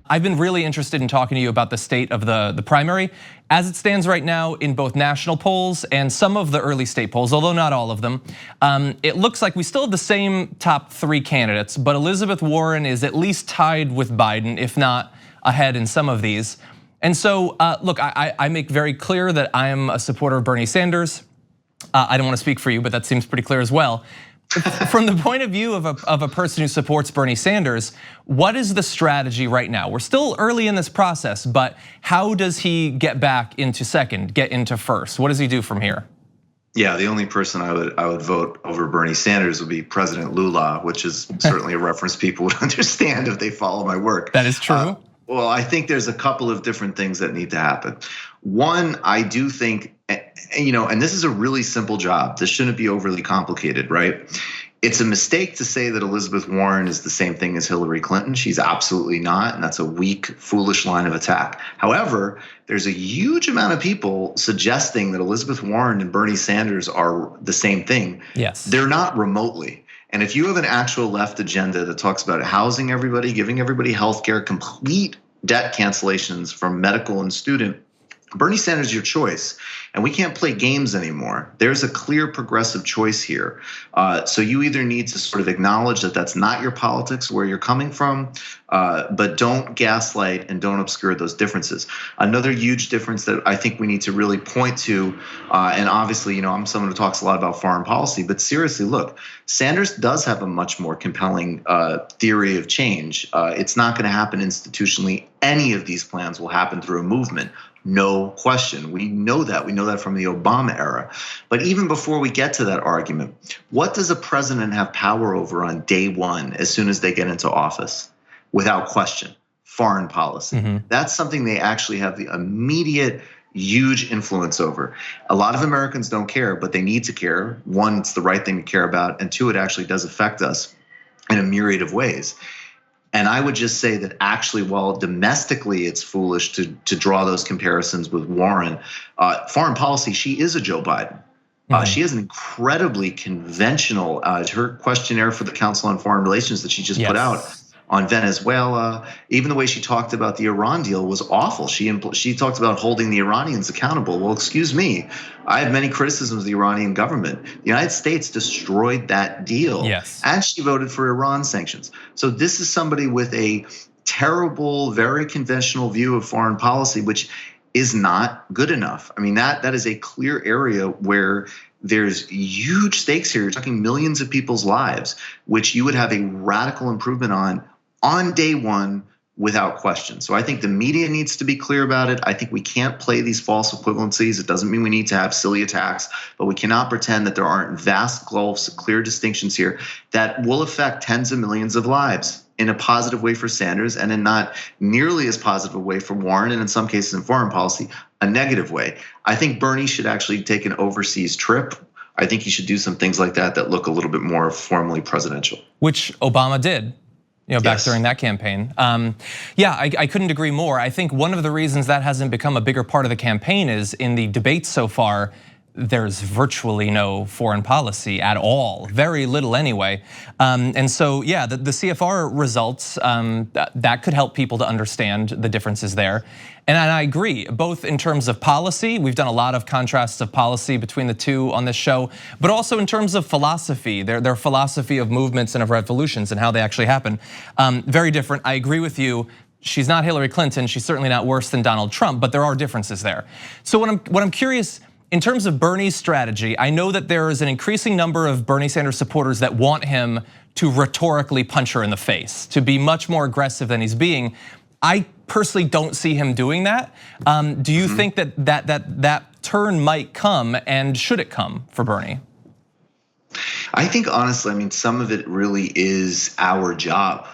I've been really interested in talking to you about the state of the primary as it stands right now in both national polls and some of the early state polls, although not all of them. It looks like we still have the same top 3 candidates, but Elizabeth Warren is at least tied with Biden, if not ahead in some of these. And so, look, I make very clear that I am a supporter of Bernie Sanders. I don't want to speak for you, but that seems pretty clear as well. From the point of view of a person who supports Bernie Sanders, what is the strategy right now? We're still early in this process, but how does he get back into second, get into first? What does he do from here? Yeah, the only person I would vote over Bernie Sanders would be President Lula, which is certainly a reference people would understand if they follow my work. That is true. Well, I think there's a couple of different things that need to happen. One, I do think, and this is a really simple job. This shouldn't be overly complicated, right? It's a mistake to say that Elizabeth Warren is the same thing as Hillary Clinton. She's absolutely not, and that's a weak, foolish line of attack. However, there's a huge amount of people suggesting that Elizabeth Warren and Bernie Sanders are the same thing. Yes. They're not remotely. And if you have an actual left agenda that talks about housing everybody, giving everybody health care, complete debt cancellations from medical and student, Bernie Sanders is your choice, and we can't play games anymore. There's a clear progressive choice here. So you either need to sort of acknowledge that that's not your politics, where you're coming from, but don't gaslight and don't obscure those differences. Another huge difference that I think we need to really point to, and obviously, I'm someone who talks a lot about foreign policy, but seriously, look, Sanders does have a much more compelling theory of change. It's not going to happen institutionally. Any of these plans will happen through a movement. No question. We know that. We know that from the Obama era. But even before we get to that argument, what does a president have power over on day one as soon as they get into office? Without question, foreign policy. Mm-hmm. That's something they actually have the immediate huge influence over. A lot of Americans don't care, but they need to care. One, it's the right thing to care about. And two, it actually does affect us in a myriad of ways. And I would just say that actually, while domestically it's foolish to draw those comparisons with Warren, foreign policy, she is a Joe Biden. She has an incredibly conventional, her questionnaire for the Council on Foreign Relations that she just put out on Venezuela, even the way she talked about the Iran deal was awful. She talked about holding the Iranians accountable. Well, excuse me, I have many criticisms of the Iranian government. The United States destroyed that deal, and she voted for Iran sanctions. So this is somebody with a terrible, very conventional view of foreign policy, which is not good enough. I mean, that is a clear area where there's huge stakes here. You're talking millions of people's lives, which you would have a radical improvement on day one without question. So I think the media needs to be clear about it. I think we can't play these false equivalencies. It doesn't mean we need to have silly attacks, but we cannot pretend that there aren't vast gulfs, clear distinctions here that will affect tens of millions of lives in a positive way for Sanders and in not nearly as positive a way for Warren, and in some cases in foreign policy, a negative way. I think Bernie should actually take an overseas trip. I think he should do some things like that look a little bit more formally presidential. Which Obama did. Back during that campaign. I couldn't agree more. I think one of the reasons that hasn't become a bigger part of the campaign is in the debates so far, there's virtually no foreign policy at all, very little anyway. And so, the CFR results, that could help people to understand the differences there. And I agree, both in terms of policy, we've done a lot of contrasts of policy between the two on this show, but also in terms of philosophy, their philosophy of movements and of revolutions and how they actually happen. Very different. I agree with you. She's not Hillary Clinton. She's certainly not worse than Donald Trump, but there are differences there. So what I'm curious, in terms of Bernie's strategy, I know that there is an increasing number of Bernie Sanders supporters that want him to rhetorically punch her in the face, to be much more aggressive than he's being. I personally don't see him doing that. Do you think that turn might come, and should it come for Bernie? I think honestly, some of it really is our job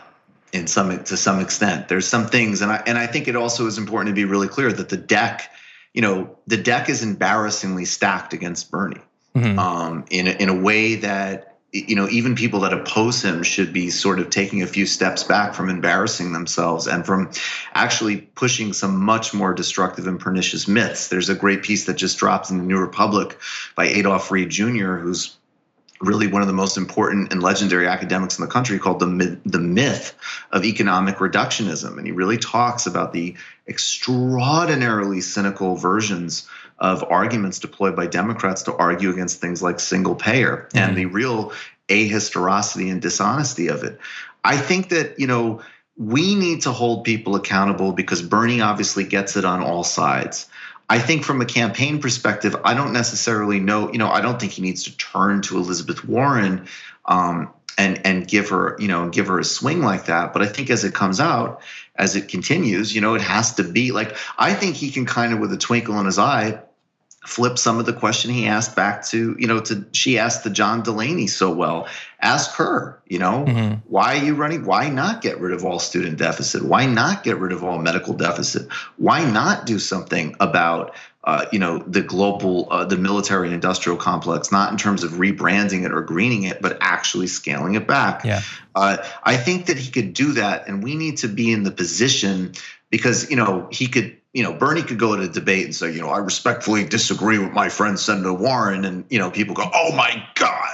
to some extent. There's some things, and I think it also is important to be really clear that the deck is embarrassingly stacked against Bernie in a way that even people that oppose him should be sort of taking a few steps back from embarrassing themselves and from actually pushing some much more destructive and pernicious myths. There's a great piece that just dropped in the New Republic by Adolph Reed Jr., who's really one of the most important and legendary academics in the country, called the myth of economic reductionism. And he really talks about the extraordinarily cynical versions of arguments deployed by Democrats to argue against things like single payer and the real ahistoricity and dishonesty of it. I think that, we need to hold people accountable because Bernie obviously gets it on all sides. I think from a campaign perspective, I don't necessarily know, I don't think he needs to turn to Elizabeth Warren and give her, a swing like that. But I think as it comes out, as it continues, it has to be like, I think he can kind of, with a twinkle in his eye, flip some of the question he asked back to, she asked the John Delaney so well. Ask her, why are you running? Why not get rid of all student deficit? Why not get rid of all medical deficit? Why not do something about, the global, the military and industrial complex, not in terms of rebranding it or greening it, but actually scaling it back. Yeah. I think that he could do that, and we need to be in the position because, he could, Bernie could go to a debate and say, I respectfully disagree with my friend Senator Warren, and people go, oh my God,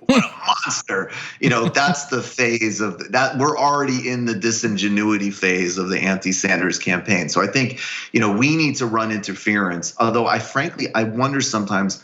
what a monster. That's the phase of that. We're already in the disingenuity phase of the anti-Sanders campaign. So I think, we need to run interference. Although I wonder sometimes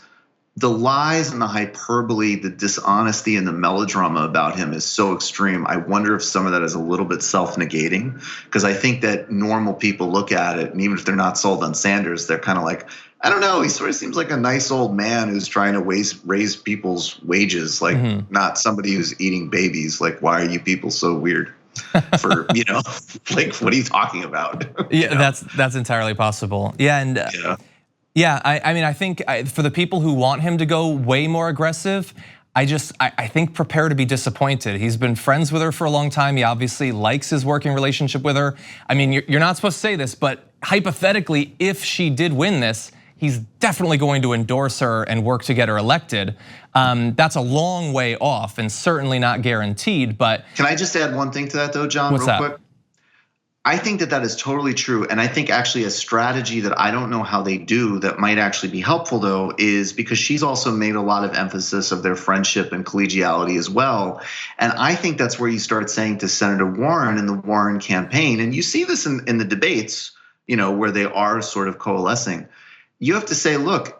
the lies and the hyperbole, the dishonesty and the melodrama about him is so extreme. I wonder if some of that is a little bit self-negating, because I think that normal people look at it, and even if they're not sold on Sanders, they're kind of like, I don't know, he sort of seems like a nice old man who's trying to raise people's wages, like not somebody who's eating babies. Like, why are you people so weird? For like, what are you talking about? Yeah, that's entirely possible. Yeah, and yeah, I mean, I think for the people who want him to go way more aggressive, I think prepare to be disappointed. He's been friends with her for a long time. He obviously likes his working relationship with her. I mean, you're not supposed to say this, but hypothetically, if she did win this, he's definitely going to endorse her and work to get her elected. That's a long way off and certainly not guaranteed, but. Can I just add one thing to that though, John, real quick? I think that is totally true. And I think actually a strategy that I don't know how they do that might actually be helpful though, is because she's also made a lot of emphasis of their friendship and collegiality as well. And I think that's where you start saying to Senator Warren and the Warren campaign, and you see this in the debates, where they are sort of coalescing. You have to say, look,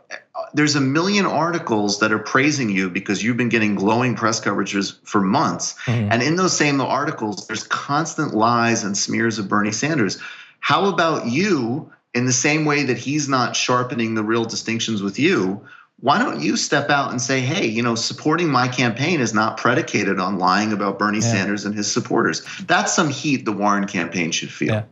there's a million articles that are praising you because you've been getting glowing press coverages for months. And in those same articles, there's constant lies and smears of Bernie Sanders. How about you, in the same way that he's not sharpening the real distinctions with you, why don't you step out and say, hey, supporting my campaign is not predicated on lying about Bernie Sanders and his supporters. That's some heat the Warren campaign should feel. Yeah.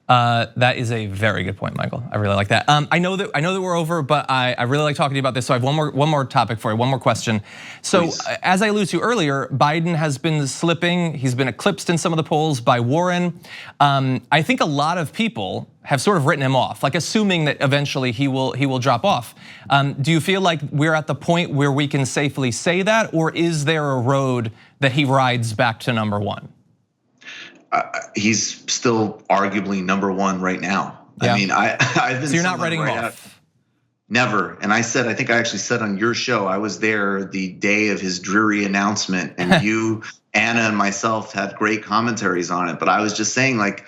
That is a very good point, Michael. I really like that. I know that we're over, but I really like talking to you about this. So I have one more topic for you, one more question. So Please. As I alluded to earlier, Biden has been slipping. He's been eclipsed in some of the polls by Warren. I think a lot of people have sort of written him off, like assuming that eventually he will drop off. Do you feel like we're at the point where we can safely say that, or is there a road that he rides back to number one? He's still arguably number one right now. Yeah. I mean, I've been. So you're not writing him off? Never. And I think I actually said on your show, I was there the day of his dreary announcement, and you, Anna, and myself had great commentaries on it. But I was just saying, like,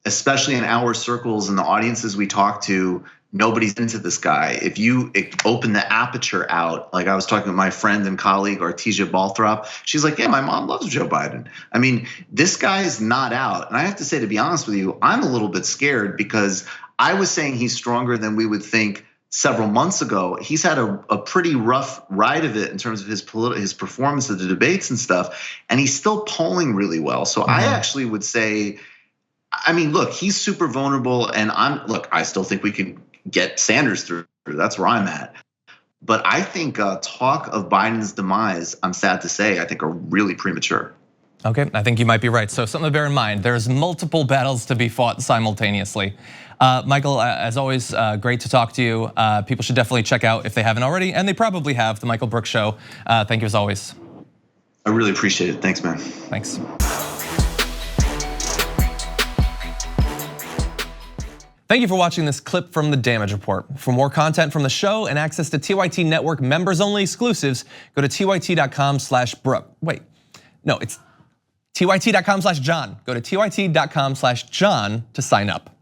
especially in our circles and the audiences we talk to, nobody's into this guy. If you open the aperture out, like I was talking with my friend and colleague Artesia Balthrop, she's like, yeah, my mom loves Joe Biden. I mean, this guy is not out. And I have to say, to be honest with you, I'm a little bit scared because I was saying he's stronger than we would think several months ago. He's had a pretty rough ride of it in terms of his performance at the debates and stuff, and he's still polling really well. So I actually would say, I mean, look, he's super vulnerable, and I still think we can get Sanders through. That's where I'm at. But I think talk of Biden's demise, I'm sad to say, I think are really premature. Okay, I think you might be right. So something to bear in mind, there's multiple battles to be fought simultaneously. Michael, as always, great to talk to you. People should definitely check out, if they haven't already, and they probably have, The Michael Brooks Show. Thank you as always. I really appreciate it. Thanks, man. Thanks. Thank you for watching this clip from the Damage Report. For more content from the show and access to TYT Network members-only exclusives, go to tyt.com/Brooke. Wait, no, it's tyt.com/John. Go to tyt.com/John to sign up.